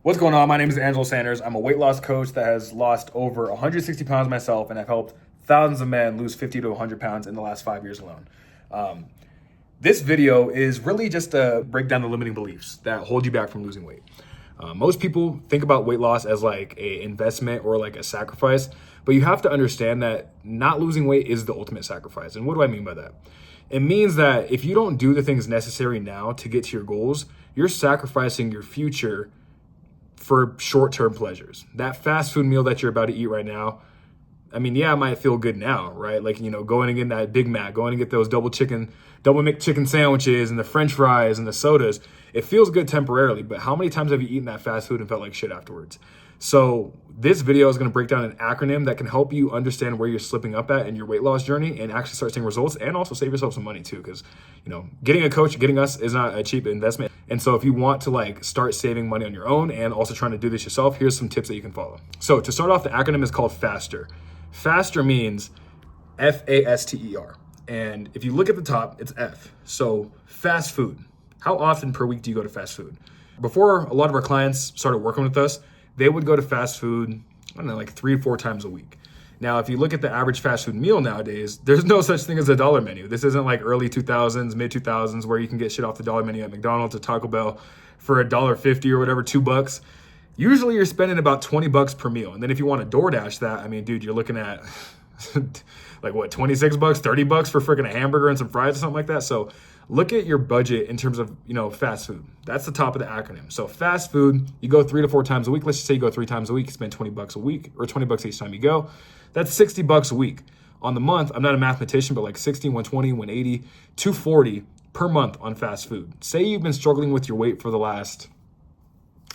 What's going on? My name is Angelo Sanders. I'm a weight loss coach that has lost over 160 pounds myself, and I've helped thousands of men lose 50 to 100 pounds in the last 5 years alone. This video is really just to break down the limiting beliefs that hold you back from losing weight. Most people think about weight loss as like a investment or like a sacrifice, but you have to understand that not losing weight is the ultimate sacrifice. And what do I mean by that? It means that if you don't do the things necessary now to get to your goals, you're sacrificing your future for short-term pleasures. That fast food meal that you're about to eat right now, I mean, yeah, it might feel good now, right? Like, going and getting that Big Mac, going and get those double McChicken sandwiches and the French fries and the sodas. It feels good temporarily, but how many times have you eaten that fast food and felt like shit afterwards? So this video is going to break down an acronym that can help you understand where you're slipping up at in your weight loss journey and actually start seeing results, and also save yourself some money too, because getting a coach, getting us is not a cheap investment. And so if you want to like start saving money on your own and also trying to do this yourself, here's some tips that you can follow. So to start off, the acronym is called FASTER. FASTER means FASTER. And if you look at the top, it's F. So fast food. How often per week do you go to fast food? Before a lot of our clients started working with us, they would go to fast food, I don't know, like 3 to 4 times a week. Now, if you look at the average fast food meal nowadays, there's no such thing as a dollar menu. This isn't like early 2000s, mid 2000s, where you can get shit off the dollar menu at McDonald's or Taco Bell for $1.50 or whatever, $2. Usually you're spending about $20 per meal. And then if you want to DoorDash that, I mean, dude, you're looking at like what, $26, $30 for freaking a hamburger and some fries or something like that. So look at your budget in terms of, fast food. That's the top of the acronym. So fast food, you go 3 to 4 times a week. Let's just say you go 3 times a week, you spend $20 a week or $20 each time you go. That's $60 a week. On the month, I'm not a mathematician, but like 60, 120, 180, 240 per month on fast food. Say you've been struggling with your weight for the last,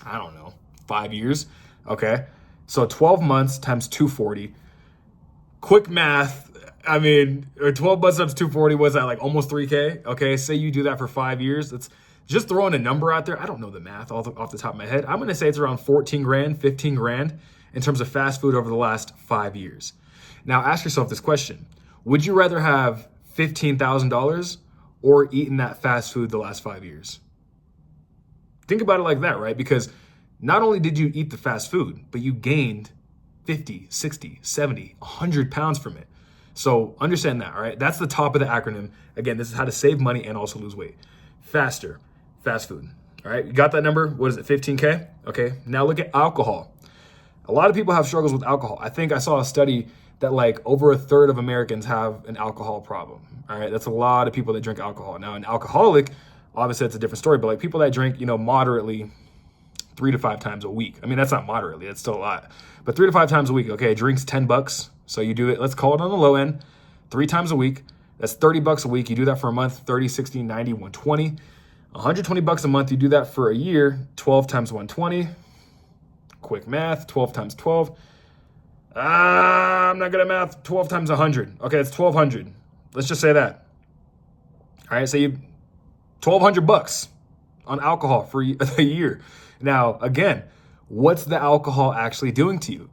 5 years. Okay. So 12 months times 240. Quick math. I mean, 12 months times 240 was that like almost 3K. Okay. Say you do that for 5 years. That's just throwing a number out there. I don't know the math off the top of my head. I'm going to say it's around 14 grand, 15 grand in terms of fast food over the last 5 years. Now ask yourself this question. Would you rather have $15,000 or eaten that fast food the last 5 years? Think about it like that, right? Because not only did you eat the fast food, but you gained 50, 60, 70, 100 pounds from it. So understand that, all right? That's the top of the acronym. Again, this is how to save money and also lose weight. Faster, fast food. All right, you got that number? What is it, 15K? Okay, now look at alcohol. A lot of people have struggles with alcohol. I think I saw a study that like over a third of Americans have an alcohol problem. All right, that's a lot of people that drink alcohol. Now, an alcoholic, obviously that's a different story, but like people that drink, moderately 3 to 5 times a week. I mean, that's not moderately, that's still a lot. But 3 to 5 times a week, okay, drinks $10. So you do it, let's call it on the low end, 3 times a week. That's $30 a week. You do that for a month, 30, 60, 90, 120. $120 a month, you do that for a year, 12 times 120. Quick math, 12 times 12. I'm not good at math. 12 times 100. Okay, it's 1,200. Let's just say that. All right, so you $1,200 on alcohol for a year. Now, again, what's the alcohol actually doing to you?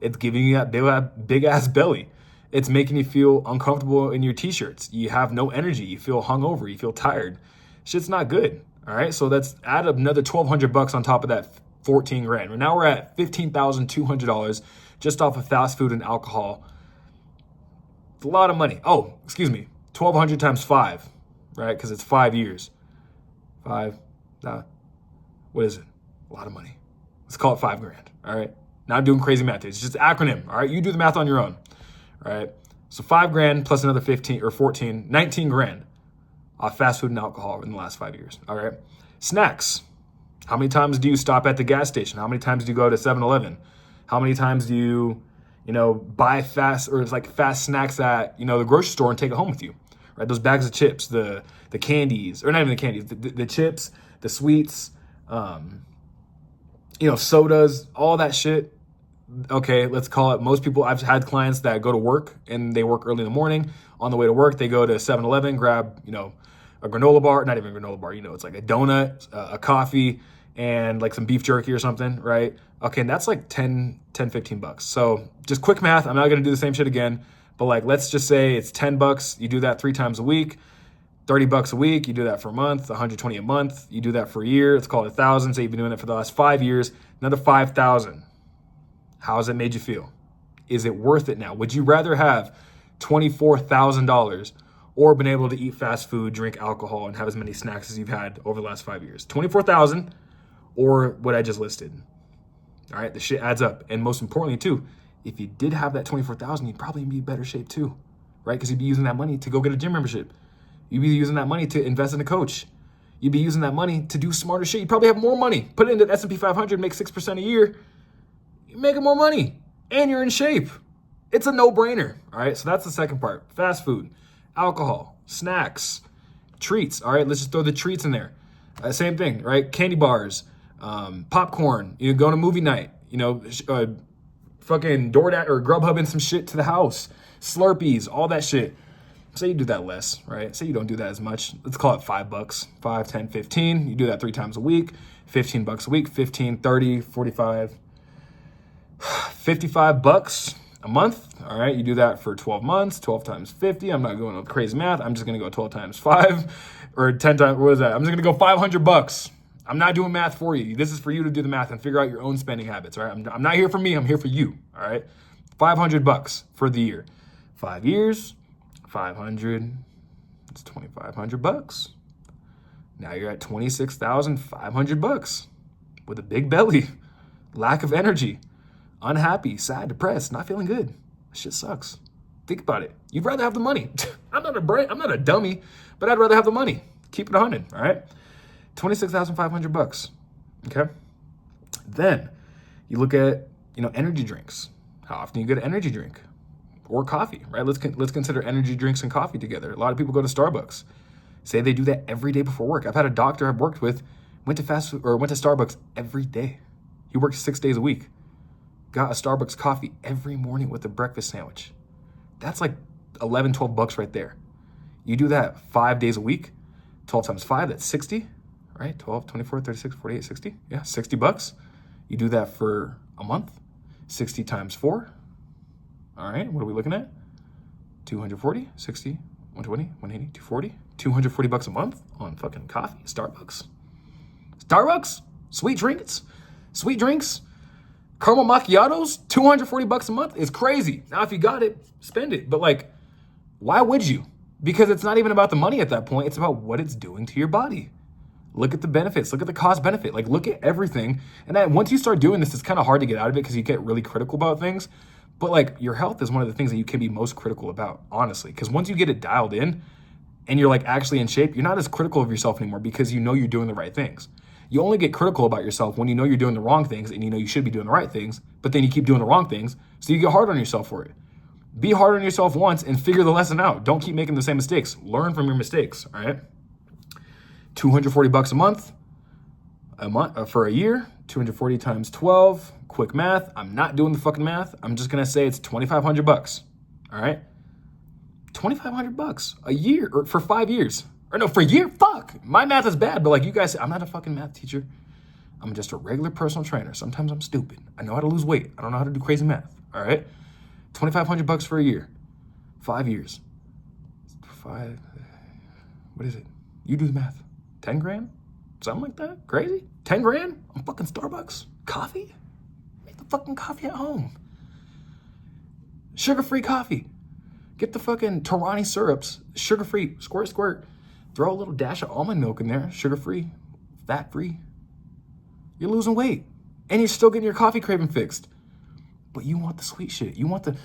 It's giving you that big ass belly. It's making you feel uncomfortable in your t-shirts. You have no energy. You feel hungover. You feel tired. Shit's not good. All right, so that's add another $1,200 on top of that 14 grand. Now we're at $15,200 just off of fast food and alcohol. It's a lot of money. Oh, excuse me, 1,200 times 5, right? Because it's 5 years. 5, what is it? A lot of money. Let's call it 5 grand. All right. Not doing crazy math. It's just an acronym. All right. You do the math on your own. All right. So 5 grand plus another 15 or 14, 19 grand off fast food and alcohol in the last 5 years. All right. Snacks. How many times do you stop at the gas station? How many times do you go to 7-Eleven? How many times do you, buy fast or it's like fast snacks at, the grocery store and take it home with you, right? Those bags of chips, the candies, or not even the candies, the chips, the sweets, sodas, all that shit. Okay, let's call it, most people, I've had clients that go to work and they work early in the morning. On the way to work, they go to 7-Eleven, grab, a granola bar, not even a granola bar, it's like a donut, a coffee, and like some beef jerky or something, right? Okay, and that's like $15. So just quick math, I'm not gonna do the same shit again, but like, let's just say it's $10. You do that 3 times a week. $30 a week, you do that for a month, 120 a month, you do that for a year, it's called 1,000. So you've been doing it for the last 5 years, another 5,000. How has it made you feel? Is it worth it now? Would you rather have $24,000 or been able to eat fast food, drink alcohol, and have as many snacks as you've had over the last 5 years? 24,000 or what I just listed. All right, the shit adds up. And most importantly too, if you did have that 24,000, you'd probably be in better shape too, right? Because you'd be using that money to go get a gym membership. You'd be using that money to invest in a coach. You'd be using that money to do smarter shit. You probably have more money. Put it into the S&P 500, make 6% a year. You're making more money and you're in shape. It's a no-brainer, all right? So that's the second part. Fast food, alcohol, snacks, treats, all right? Let's just throw the treats in there. Same thing, right? Candy bars, popcorn, you go to movie night, fucking DoorDash or Grubhub and some shit to the house, Slurpees, all that shit. Say you do that less, right? Say you don't do that as much. Let's call it $5, 5, 10, 15. You do that 3 times a week, $15 a week, 15, 30, 45, $55 a month. All right. You do that for 12 months, 12 times 50. I'm not going with crazy math. I'm just going to go 12 times 5 or 10 times. What is that? I'm just going to go $500. I'm not doing math for you. This is for you to do the math and figure out your own spending habits. All right. I'm not here for me. I'm here for you. All right. $500 for the year, 5 years. 500, it's $2,500. Now you're at $26,500 with a big belly, lack of energy, unhappy, sad, depressed, not feeling good. That shit sucks. Think about it. You'd rather have the money. I'm not a dummy, but I'd rather have the money. Keep it 100, all right? $26,500. Okay? Then you look at, energy drinks. How often you get an energy drink? Or coffee, right? Let's consider energy drinks and coffee together. A lot of people go to Starbucks. Say they do that every day before work. I've had a doctor I've worked with went to Starbucks every day. He works 6 days a week. Got a Starbucks coffee every morning with a breakfast sandwich. That's like $11, $12 right there. You do that 5 days a week, 12 times 5, that's 60, right? 12, 24, 36, 48, 60. Yeah, $60. You do that for a month, 60 times 4. All right, what are we looking at? 240, 60, 120, 180, 240. $240 a month on fucking coffee, Starbucks. Sweet drinks, caramel macchiatos, $240 a month is crazy. Now, if you got it, spend it. But why would you? Because it's not even about the money at that point. It's about what it's doing to your body. Look at the benefits. Look at the cost benefit. Look at everything. And then once you start doing this, it's kind of hard to get out of it because you get really critical about things. But your health is one of the things that you can be most critical about, honestly. Because once you get it dialed in and you're actually in shape, you're not as critical of yourself anymore because you're doing the right things. You only get critical about yourself when you're doing the wrong things and you should be doing the right things, but then you keep doing the wrong things. So you get hard on yourself for it. Be hard on yourself once and figure the lesson out. Don't keep making the same mistakes. Learn from your mistakes, all right? $240 a month for a year, 240 times 12, quick math. I'm not doing the fucking math. I'm just going to say it's $2,500. All right. $2,500 a year or for 5 years or no, for a year. Fuck, my math is bad. But you guys, I'm not a fucking math teacher. I'm just a regular personal trainer. Sometimes I'm stupid. I know how to lose weight. I don't know how to do crazy math. All right. $2,500 for a year, 5 years. What is it? You do the math. 10 grand? Something like that? Crazy? 10 grand on fucking Starbucks? Coffee? Make the fucking coffee at home. Sugar-free coffee. Get the fucking Torani syrups, sugar-free, squirt. Throw a little dash of almond milk in there, sugar-free, fat-free. You're losing weight. And you're still getting your coffee craving fixed. But you want the sweet shit. You want the,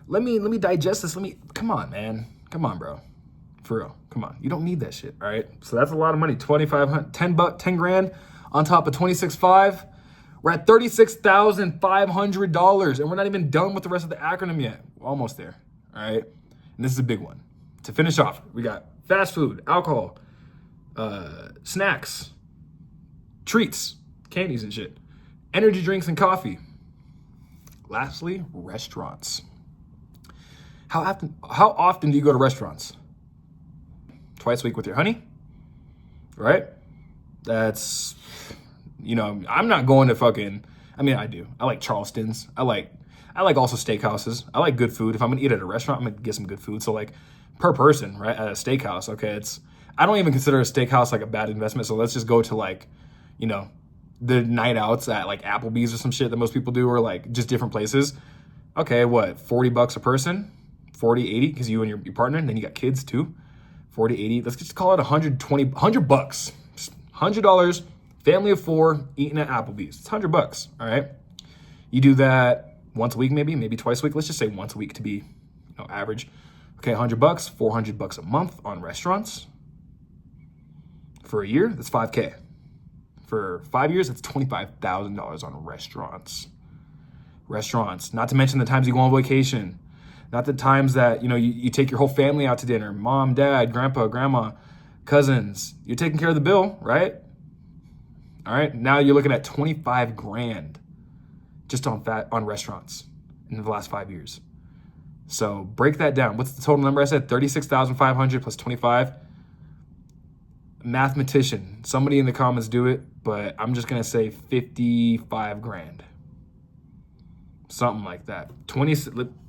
let me digest this. Come on, man. Come on, bro. For real. Come on. You don't need that shit, all right? So that's a lot of money. 10 grand on top of 26.5. We're at $36,500, and we're not even done with the rest of the acronym yet. We're almost there, all right? And this is a big one. To finish off, we got fast food, alcohol, snacks, treats, candies and shit, energy drinks and coffee. Lastly, restaurants. How often do you go to restaurants? Twice a week with your honey, right? That's, I'm not going to I do. I like Charleston's. I like also steakhouses. I like good food. If I'm gonna eat at a restaurant, I'm gonna get some good food. So per person, right? At a steakhouse. Okay. I don't even consider a steakhouse like a bad investment. So let's just go to like, you know, the night outs at like Applebee's or some shit that most people do, or like just different places. Okay. What, $40 a person? 40, 80, because you and your partner, and then you got kids too. 40, 80. Let's just call it $100 bucks. $100, family of 4, eating at Applebee's. It's $100. All right. You do that once a week, maybe twice a week. Let's just say once a week to be, average. Okay, $100, $400 a month on restaurants. For a year, that's $5K. For 5 years, that's $25,000 on restaurants. Restaurants. Not to mention the times you go on vacation. Not the times that, you take your whole family out to dinner. Mom, dad, grandpa, grandma, cousins. You're taking care of the bill, right? All right. Now you're looking at 25 grand just on restaurants in the last 5 years. So break that down. What's the total number I said? 36,500 plus 25. Mathematician. Somebody in the comments do it, but I'm just going to say 55 grand. Something like that.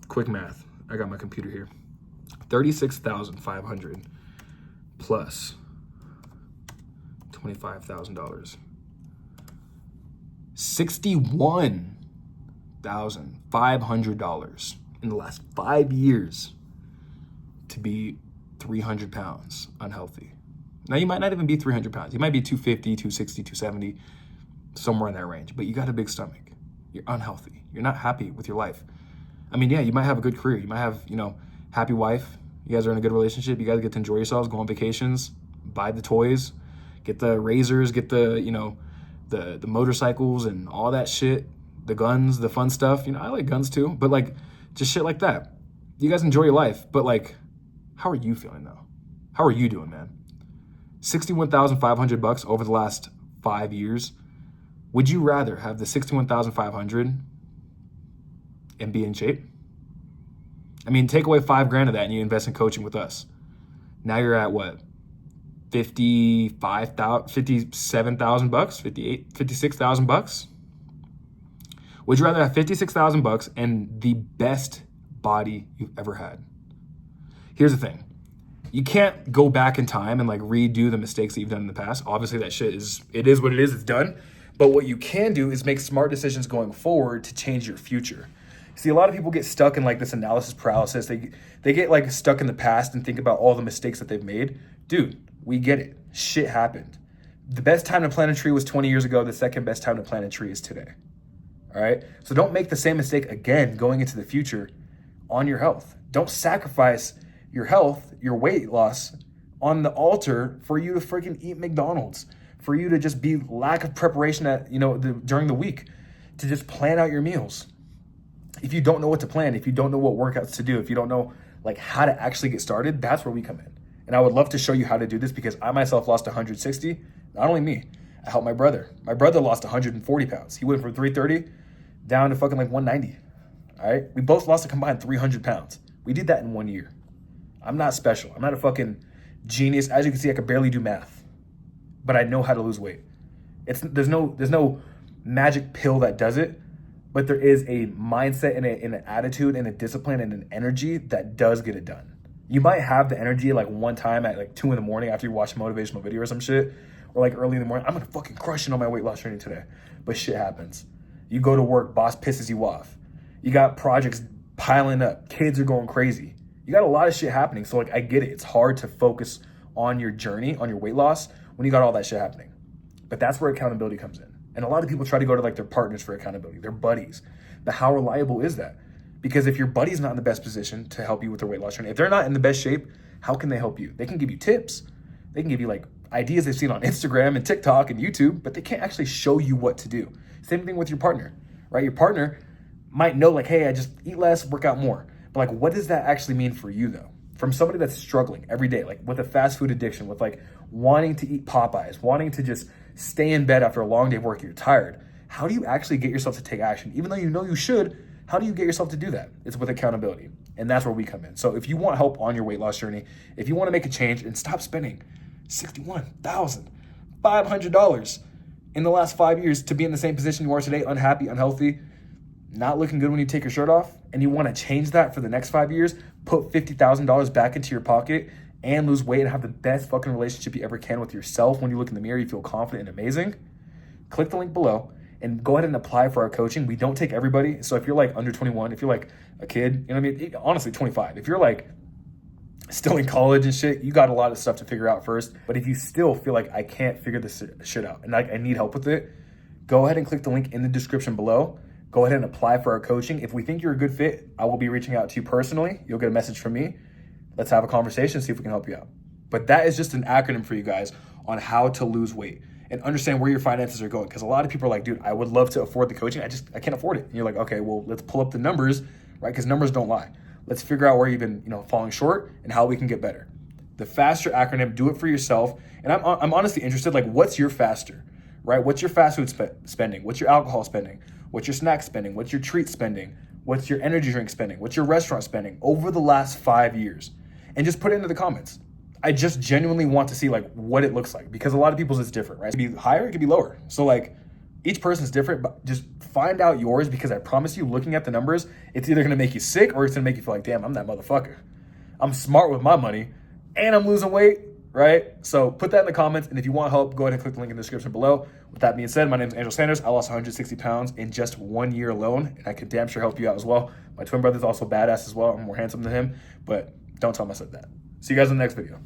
Quick math. I got my computer here. 36,500 plus $25,000. $61,500 in the last 5 years to be 300 pounds unhealthy. Now, you might not even be 300 pounds. You might be 250, 260, 270, somewhere in that range. But you got a big stomach. You're unhealthy. You're not happy with your life. I mean, yeah, you might have a good career. You might have, happy wife. You guys are in a good relationship. You guys get to enjoy yourselves, go on vacations, buy the toys, get the razors, get the, the motorcycles and all that shit, the guns, the fun stuff. I like guns too, but like just shit like that. You guys enjoy your life, but like, how are you feeling though? How are you doing, man? $61,500 over the last 5 years. Would you rather have the $61,500 and be in shape? I mean, take away $5 grand of that and you invest in coaching with us. Now you're at what? $57,000, 56,000 bucks. Would you rather have 56,000 bucks and the best body you've ever had? Here's the thing. You can't go back in time and like redo the mistakes that you've done in the past. Obviously that shit is what it is, it's done. But what you can do is make smart decisions going forward to change your future. See, a lot of people get stuck in like this analysis paralysis. They get like stuck in the past and think about all the mistakes that they've made. Dude, we get it. Shit happened. The best time to plant a tree was 20 years ago. The second best time to plant a tree is today. All right? So don't make the same mistake again going into the future on your health. Don't sacrifice your health, your weight loss on the altar for you to freaking eat McDonald's, for you to just be lack of preparation at, during the week, to just plan out your meals. If you don't know what to plan, if you don't know what workouts to do, if you don't know like how to actually get started, that's where we come in. And I would love to show you how to do this because I myself lost 160. Not only me, I helped my brother. My brother lost 140 pounds. He went from 330 down to fucking like 190. All right. We both lost a combined 300 pounds. We did that in 1 year. I'm not special. I'm not a fucking genius. As you can see, I could barely do math, but I know how to lose weight. There's no magic pill that does it, but there is a mindset and an attitude and a discipline and an energy that does get it done. You might have the energy like one time at like 2 a.m. after you watch a motivational video or some shit, or like early in the morning, I'm gonna fucking crush it on my weight loss journey today. But shit happens. You go to work, boss pisses you off. You got projects piling up. Kids are going crazy. You got a lot of shit happening. So like, I get it. It's hard to focus on your journey, on your weight loss when you got all that shit happening. But that's where accountability comes in. And a lot of people try to go to like their partners for accountability, their buddies. But how reliable is that? Because if your buddy's not in the best position to help you with their weight loss journey, if they're not in the best shape, how can they help you? They can give you tips. They can give you like ideas they've seen on Instagram and TikTok and YouTube, but they can't actually show you what to do. Same thing with your partner, right? Your partner might know like, hey, I just eat less, work out more. But like, what does that actually mean for you though? From somebody that's struggling every day, like with a fast food addiction, with like wanting to eat Popeyes, wanting to just stay in bed after a long day of work, you're tired. How do you actually get yourself to take action? Even though you know you should, how do you get yourself to do that? It's with accountability. And that's where we come in. So if you want help on your weight loss journey, if you want to make a change and stop spending $61,500 in the last 5 years to be in the same position you are today, unhappy, unhealthy, not looking good when you take your shirt off, and you want to change that for the next 5 years, put $50,000 back into your pocket and lose weight and have the best fucking relationship you ever can with yourself. When you look in the mirror, you feel confident and amazing. Click the link below and go ahead and apply for our coaching. We don't take everybody. So if you're like under 21, if you're like a kid, you know what I mean? Honestly, 25. If you're like still in college and shit, you got a lot of stuff to figure out first. But if you still feel like I can't figure this shit out and like I need help with it, go ahead and click the link in the description below. Go ahead and apply for our coaching. If we think you're a good fit, I will be reaching out to you personally. You'll get a message from me. Let's have a conversation, see if we can help you out. But that is just an acronym for you guys on how to lose weight and understand where your finances are going. Because a lot of people are like, dude, I would love to afford the coaching. I can't afford it. And you're like, okay, well, let's pull up the numbers, right? Because numbers don't lie. Let's figure out where you've been, falling short and how we can get better. The FASTER acronym, do it for yourself. And I'm honestly interested, like, what's your FASTER, right? What's your fast food spending? What's your alcohol spending? What's your snack spending? What's your treat spending? What's your energy drink spending? What's your restaurant spending over the last 5 years? And just put it into the comments. I just genuinely want to see like what it looks like, because a lot of people's is different, right? It could be higher, it could be lower. So like each person's different, but just find out yours, because I promise you, looking at the numbers, it's either gonna make you sick or it's gonna make you feel like, damn, I'm that motherfucker. I'm smart with my money and I'm losing weight, right? So put that in the comments. And if you want help, go ahead and click the link in the description below. With that being said, my name is Angel Sanders. I lost 160 pounds in just 1 year alone, and I could damn sure help you out as well. My twin brother's also badass as well. I'm more handsome than him, but don't tell him I said that. See you guys in the next video.